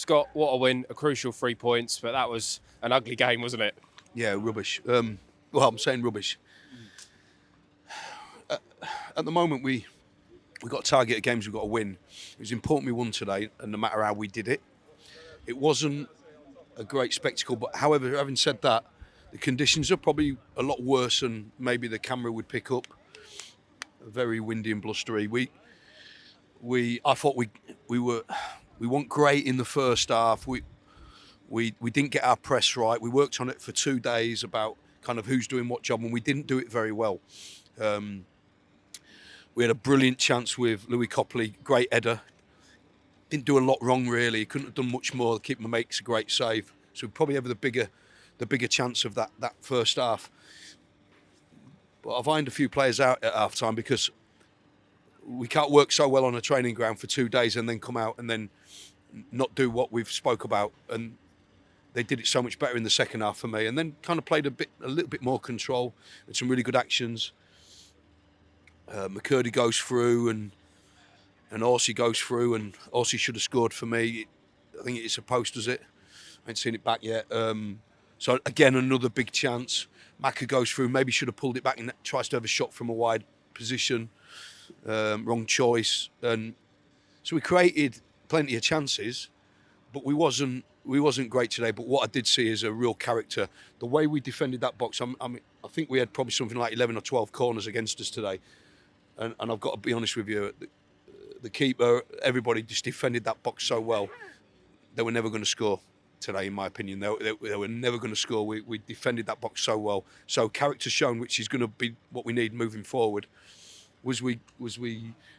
Scott, what a win, a crucial 3 points, but that was an ugly game, wasn't it? Yeah, rubbish. I'm saying rubbish. At the moment, we got a target of games we've got to win. It was important we won today, and no matter how we did it, it wasn't a great spectacle. But however, having said that, the conditions are probably a lot worse than maybe the camera would pick up. Very windy and blustery. I thought we weren't great in the first half. We didn't get our press right. We worked on it for 2 days about kind of who's doing what job, and we didn't do it very well. We had a brilliant chance with Louis Copley, great header. Didn't do a lot wrong really. He couldn't have done much more. The keeper makes a great save. So we probably have the bigger chance of that first half. But I've ironed a few players out at half time because we can't work so well on a training ground for 2 days and then come out and then not do what we've spoke about. And they did it so much better in the second half for me, and then kind of played a little bit more control with some really good actions. McCurdy goes through and Orsi goes through, and Orsi should have scored for me. I think it's a post, does it? I ain't seen it back yet. So again, another big chance. Maka goes through, maybe should have pulled it back and tries to have a shot from a wide position. Wrong choice. And so we created plenty of chances, but we wasn't great today. But what I did see is a real character. The way we defended that box, I think we had probably something like 11 or 12 corners against us today. And I've got to be honest with you, the keeper, everybody just defended that box so well. They were never going to score today, in my opinion. They were never going to score. We defended that box so well. So character shown, which is going to be what we need moving forward. Was we?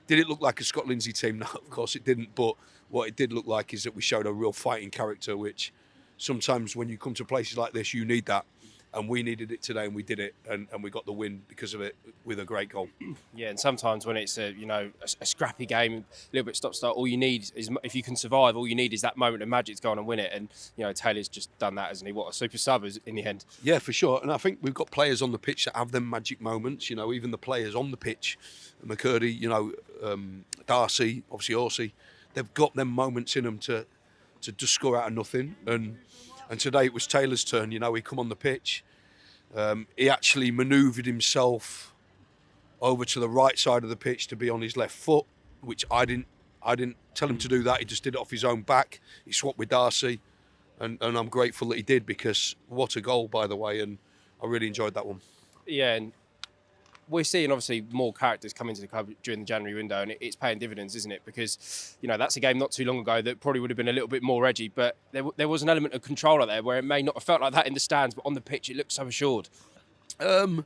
Did it look like a Scott Lindsey team? No, of course it didn't. But what it did look like is that we showed a real fighting character, which sometimes when you come to places like this, you need that. And we needed it today, and we did it, and we got the win because of it with a great goal. Yeah, and sometimes when it's a scrappy game, a little bit stop-start, all you need is, if you can survive, all you need is that moment of magic to go on and win it. And Taylor's just done that, hasn't he? What a super sub in the end. Yeah, for sure. And I think we've got players on the pitch that have them magic moments. Even the players on the pitch, McCurdy, Darcy, obviously Orsi, they've got them moments in them to just score out of nothing. And today it was Taylor's turn. He come on the pitch. He actually manoeuvred himself over to the right side of the pitch to be on his left foot, which I didn't tell him to do that. He just did it off his own back. He swapped with Darcy, and I'm grateful that he did, because what a goal, by the way, and I really enjoyed that one. Yeah, and we're seeing obviously more characters come into the club during the January window, and it's paying dividends, isn't it? Because that's a game not too long ago that probably would have been a little bit more edgy, but there was an element of control out there where it may not have felt like that in the stands, but on the pitch it looked so assured. I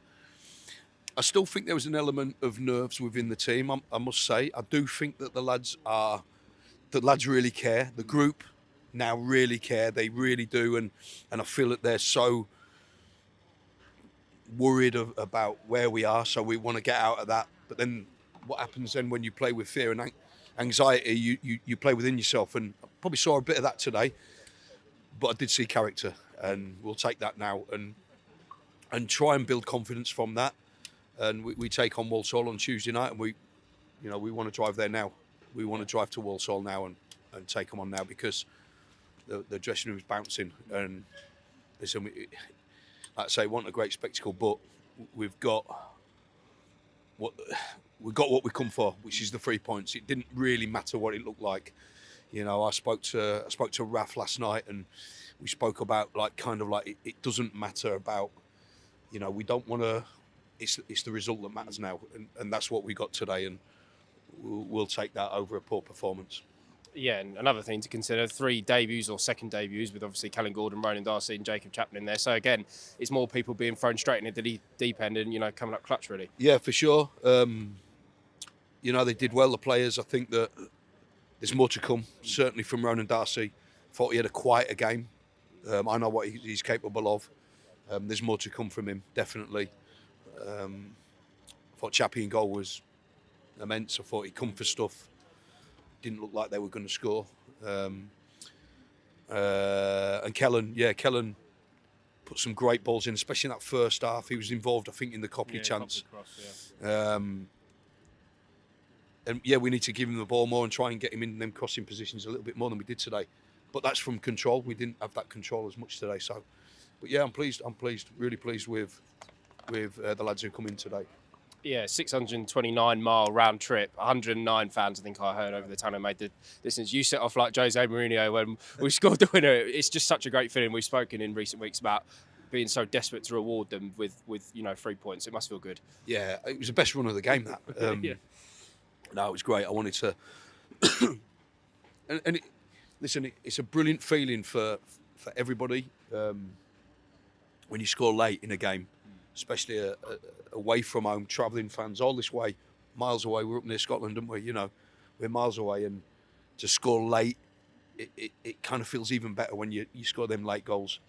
still think there was an element of nerves within the team. I must say, I do think that the lads really care. The group now really care. They really do, and I feel that they're so worried about where we are, so we want to get out of that. But then what happens then when you play with fear and anxiety, you play within yourself, and I probably saw a bit of that today, but I did see character, and we'll take that now and try and build confidence from that. And we take on Walsall on Tuesday night, and we want to drive there now. We want to drive to Walsall now and take them on now, because the dressing room is bouncing, and listen, like I say, want a great spectacle, but we've got what we come for, which is the 3 points. It didn't really matter what it looked like. I spoke to Raf last night, and we spoke about it doesn't matter about, we don't want to. It's the result that matters now, and that's what we got today, and we'll take that over a poor performance. Yeah, and another thing to consider, 3 debuts or second debuts with obviously Callum Gordon, Ronan Darcy and Jacob Chapman in there. So again, it's more people being thrown straight into the deep end and, coming up clutch really. Yeah, for sure. They did well, the players. I think that there's more to come, certainly from Ronan Darcy. Thought he had a quieter game. I know what he's capable of. There's more to come from him, definitely. I thought Chappie in goal was immense. I thought he'd come for stuff. Didn't look like they were going to score. And Kellen put some great balls in, especially in that first half. He was involved, I think, in the Copley chance. And we need to give him the ball more and try and get him in them crossing positions a little bit more than we did today. but that's from control. We didn't have that control as much today. So, but yeah, I'm pleased. Really pleased with the lads who come in today. Yeah, 629-mile round trip. 109 fans, I think I heard over the tunnel made the distance. You set off like Jose Mourinho when we scored the winner. It's just such a great feeling. We've spoken in recent weeks about being so desperate to reward them with 3 points. It must feel good. Yeah, it was the best run of the game. That Yeah. No, it was great. I wanted to, listen, it's a brilliant feeling for everybody when you score late in a game, especially away from home, travelling fans all this way, miles away. We're up near Scotland, aren't we? We're miles away, and to score late, it kind of feels even better when you score them late goals.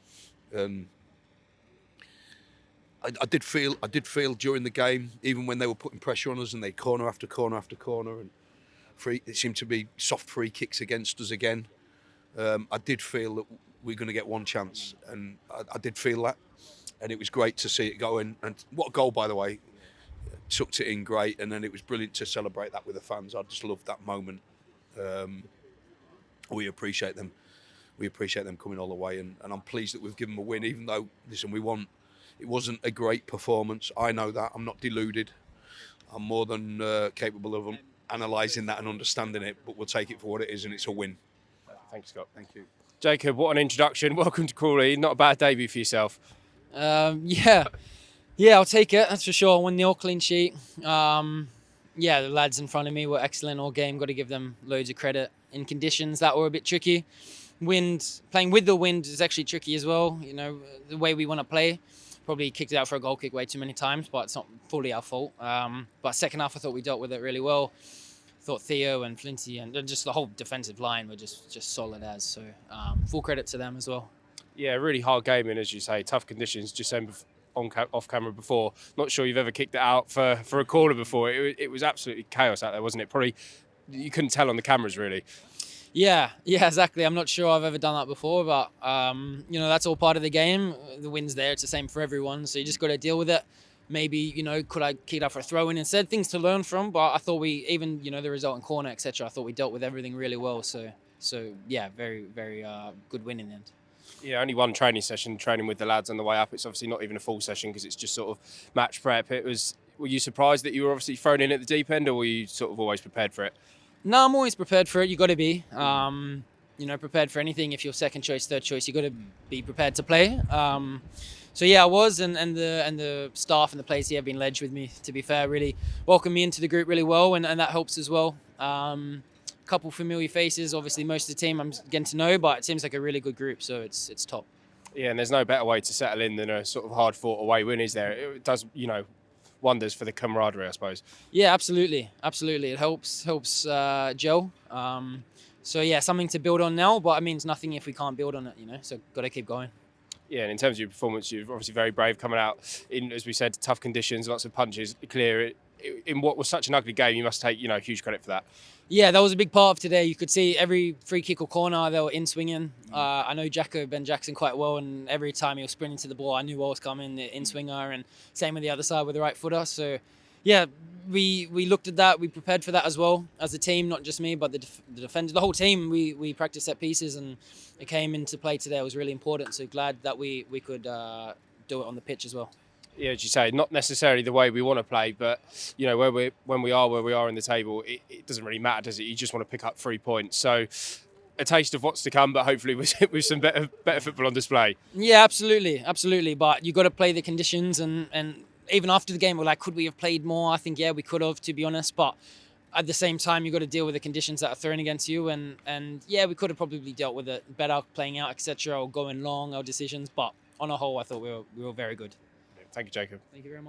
I did feel during the game, even when they were putting pressure on us and they corner after corner after corner, and it seemed to be soft free kicks against us again. I did feel that we're going to get one chance, and I did feel that, and it was great to see it go in. And what a goal, by the way! Tucked it in great, and then it was brilliant to celebrate that with the fans. I just loved that moment. We appreciate them. We appreciate them coming all the way, and I'm pleased that we've given them a win, even though, listen, we won. It wasn't a great performance. I know that. I'm not deluded. I'm more than capable of analysing that and understanding it, but we'll take it for what it is, and it's a win. Thanks, Scott. Thank you. Jacob, what an introduction. Welcome to Crawley. Not a bad debut for yourself. Yeah, I'll take it. That's for sure. 1-0 clean sheet. The lads in front of me were excellent all game. Got to give them loads of credit. In conditions that were a bit tricky. Playing with the wind is actually tricky as well. The way we want to play. Probably kicked it out for a goal kick way too many times, but it's not fully our fault. But second half, I thought we dealt with it really well. Thought Theo and Lindsey and just the whole defensive line were just solid as. So full credit to them as well. Yeah, really hard game, and as you say, tough conditions. Just saying off camera before, not sure you've ever kicked it out for a corner before. It was absolutely chaos out there, wasn't it? Probably you couldn't tell on the cameras really. Yeah, exactly. I'm not sure I've ever done that before, but that's all part of the game. The wind's there; it's the same for everyone, so you just got to deal with it. Maybe could I kick it out for a throw-in instead? Things to learn from, but I thought we even the result in corner, etc. I thought we dealt with everything really well. So yeah, very very good win in the end. Yeah, only one training session, training with the lads on the way up. It's obviously not even a full session because it's just sort of match prep. Were you surprised that you were obviously thrown in at the deep end, or were you sort of always prepared for it? No, I'm always prepared for it. You got to be, prepared for anything. If you're second choice, third choice, you got to be prepared to play. So yeah, I was, and the staff and the players here have been ledged with me. To be fair, really welcomed me into the group really well, and that helps as well. Couple familiar faces. Obviously, most of the team I'm getting to know, but it seems like a really good group, so it's top. Yeah, and there's no better way to settle in than a sort of hard-fought away win, is there? It does, wonders for the camaraderie, I suppose. Yeah, absolutely. It helps gel. So yeah, something to build on now, but it means nothing if we can't build on it, so got to keep going. Yeah, and in terms of your performance, you're obviously very brave coming out in, as we said, tough conditions, lots of punches, clear. In what was such an ugly game, you must take, huge credit for that. Yeah, that was a big part of today. You could see every free kick or corner, they were in-swinging. I know Ben Jackson quite well, and every time he was sprinting to the ball, I knew what was coming, the in-swinger, and same with the other side with the right footer. So, yeah, we looked at that. We prepared for that as well as a team, not just me, but the defender, the whole team. We practiced set pieces, and it came into play today. It was really important. So glad that we could do it on the pitch as well. Yeah, as you say, not necessarily the way we want to play, but when we are in the table, it doesn't really matter, does it? You just want to pick up 3 points. So a taste of what's to come, but hopefully with some better football on display. Yeah, absolutely. But you got to play the conditions, and even after the game, we're like, could we have played more? I think we could have, to be honest. But at the same time, you got to deal with the conditions that are thrown against you, and yeah, we could have probably dealt with it better, playing out, etc., or going long, our decisions. But on a whole, I thought we were very good. Thank you, Jacob. Thank you very much.